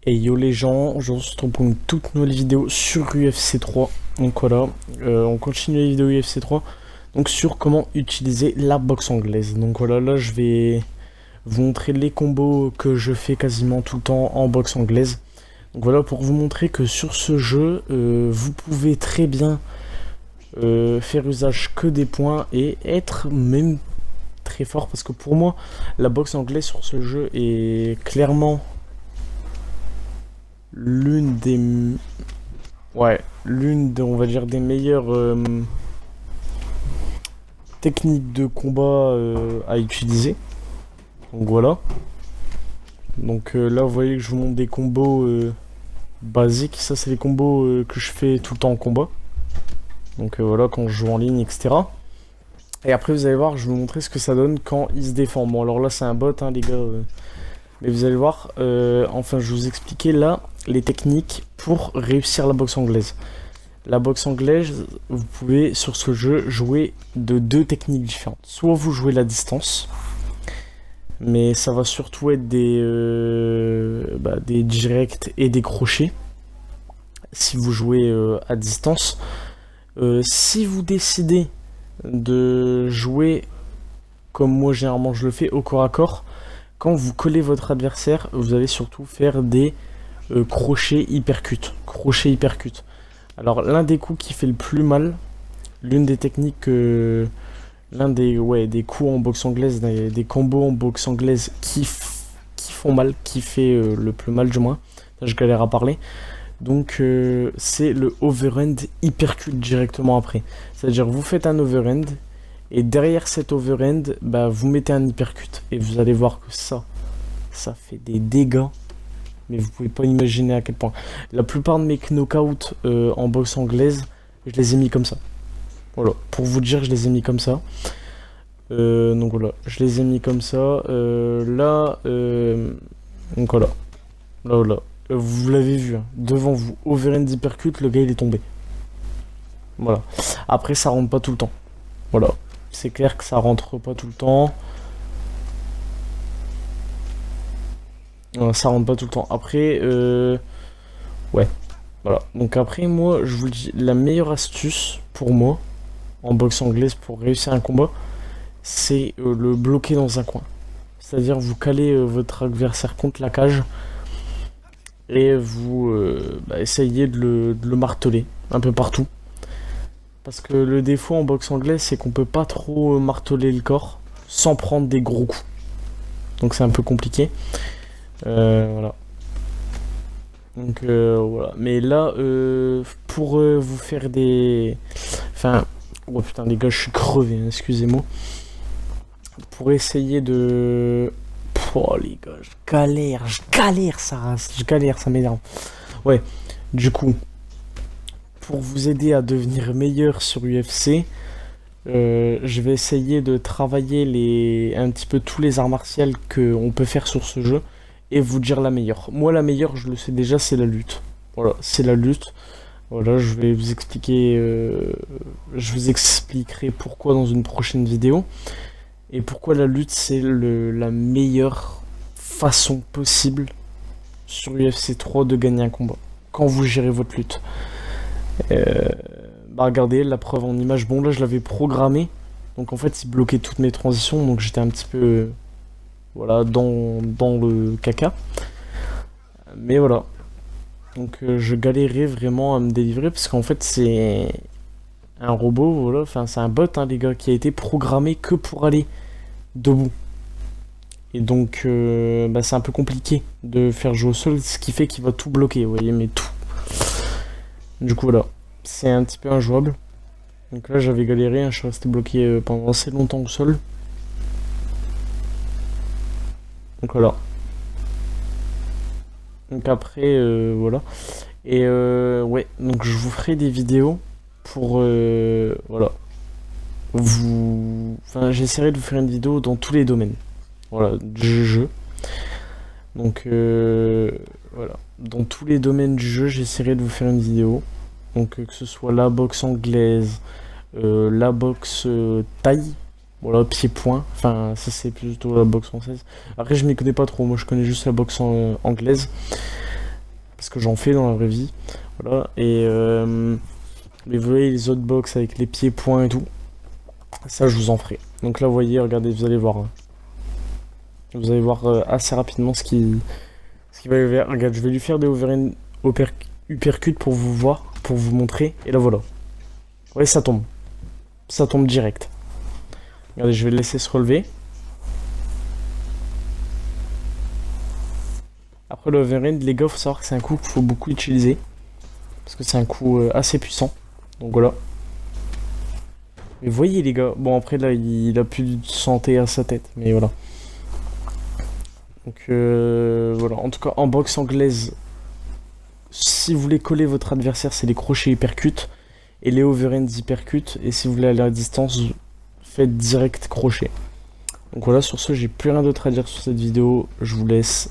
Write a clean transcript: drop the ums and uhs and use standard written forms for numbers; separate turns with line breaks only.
Et yo les gens, je vous retrouve pour une toute nouvelle vidéo sur UFC 3. Donc voilà, on continue les vidéos UFC 3. Donc sur comment utiliser la boxe anglaise. Donc voilà, là je vais vous montrer les combos que je fais quasiment tout le temps en boxe anglaise. Donc voilà, pour vous montrer que sur ce jeu, vous pouvez très bien faire usage que des points et être même très fort. Parce que pour moi, la boxe anglaise sur ce jeu est clairement l'une des on va dire des meilleures techniques de combat à utiliser. Donc voilà, donc là vous voyez que je vous montre des combos basiques. Ça c'est les combos que je fais tout le temps en combat, donc voilà, quand je joue en ligne, etc. Et après vous allez voir, je vais vous montrer ce que ça donne quand il se défend. Bon alors là c'est un bot hein, les gars, mais vous allez voir, enfin je vais vous expliquer là les techniques pour réussir la boxe anglaise. La boxe anglaise, vous pouvez sur ce jeu jouer de deux techniques différentes. Soit vous jouez la distance, mais ça va surtout être des directs et des crochets si vous jouez à distance. Si vous décidez de jouer comme moi généralement je le fais au corps à corps, quand vous collez votre adversaire, vous allez surtout faire des crochet hypercut. Crochet hypercut. Alors l'un des coups qui fait le plus mal, l'une des techniques, l'un des coups en boxe anglaise, des combos en boxe anglaise qui font mal, qui fait le plus mal du moins. Là, je galère à parler. Donc c'est le overhand hypercut directement après. C'est-à-dire vous faites un overhand et derrière cet overhand, vous mettez un hypercut et vous allez voir que ça fait des dégâts. Mais vous pouvez pas imaginer à quel point. La plupart de mes knockouts en boxe anglaise, je les ai mis comme ça. Voilà, pour vous dire, je les ai mis comme ça. Donc voilà, je les ai mis comme ça. Donc voilà. Là. Vous l'avez vu, hein, devant vous, overhand hypercut, le gars il est tombé. Voilà. Après, ça rentre pas tout le temps. Voilà. C'est clair que ça rentre pas tout le temps. Ça rentre pas tout le temps. Après, ouais. Voilà. Donc après, moi, je vous dis, la meilleure astuce pour moi, en boxe anglaise, pour réussir un combat, c'est le bloquer dans un coin. C'est-à-dire, vous calez votre adversaire contre la cage et vous essayez de le marteler un peu partout. Parce que le défaut en boxe anglaise, c'est qu'on peut pas trop marteler le corps sans prendre des gros coups. Donc c'est un peu compliqué. Voilà. Donc voilà. Mais là, pour vous faire des... Enfin... Oh putain les gars, je suis crevé, hein, excusez-moi. Pour essayer de... Oh les gars, je galère ça race, je galère, ça m'énerve. Ouais, du coup, pour vous aider à devenir meilleur sur UFC, je vais essayer de travailler un petit peu tous les arts martiaux qu'on peut faire sur ce jeu et vous dire la meilleure. Moi, la meilleure, je le sais déjà, c'est la lutte. Voilà, c'est la lutte. Voilà, je vais vous expliquer, je vous expliquerai pourquoi dans une prochaine vidéo et pourquoi la lutte c'est la meilleure façon possible sur UFC 3 de gagner un combat quand vous gérez votre lutte. Regardez la preuve en image. Bon là je l'avais programmé, donc en fait il bloquait toutes mes transitions, donc j'étais un petit peu voilà dans le caca. Mais voilà. Donc je galérais vraiment à me délivrer parce qu'en fait c'est un robot, voilà, enfin c'est un bot hein, les gars, qui a été programmé que pour aller debout. Et donc c'est un peu compliqué de faire jouer au sol, ce qui fait qu'il va tout bloquer, vous voyez, mais tout. Du coup voilà, c'est un petit peu injouable. Donc là j'avais galéré, hein, je suis resté bloqué pendant assez longtemps au sol. Donc voilà. Donc après, voilà. Et ouais, donc je vous ferai des vidéos pour, voilà. Enfin, j'essaierai de vous faire une vidéo dans tous les domaines. Voilà, du jeu. Donc, voilà. Dans tous les domaines du jeu, j'essaierai de vous faire une vidéo. Donc, que ce soit la boxe anglaise, la boxe taille. Voilà, pied-point. Enfin, ça c'est plutôt la boxe française. Après, je m'y connais pas trop. Moi, je connais juste la boxe anglaise. parce que j'en fais dans la vraie vie. Voilà, et mais vous voyez les autres box avec les pieds, poings et tout, ça je vous en ferai. Donc là, vous voyez, regardez, vous allez voir. Hein. Vous allez voir assez rapidement ce qui va y avoir. Regarde, je vais lui faire des overhand uppercut pour vous voir, pour vous montrer. Et là, voilà. Ouais, ça tombe. Ça tombe direct. Regardez, je vais le laisser se relever. Après le overhand, les gars, faut savoir que c'est un coup qu'il faut beaucoup utiliser. Parce que c'est un coup assez puissant. Donc voilà. Mais voyez les gars, bon après là il a plus de santé à sa tête, mais voilà. Donc voilà, en tout cas en boxe anglaise, si vous voulez coller votre adversaire, c'est les crochets hypercut et les overhands hypercut. Et si vous voulez aller à distance, faites direct crochet. Donc voilà, sur ce, j'ai plus rien d'autre à dire sur cette vidéo. Je vous laisse.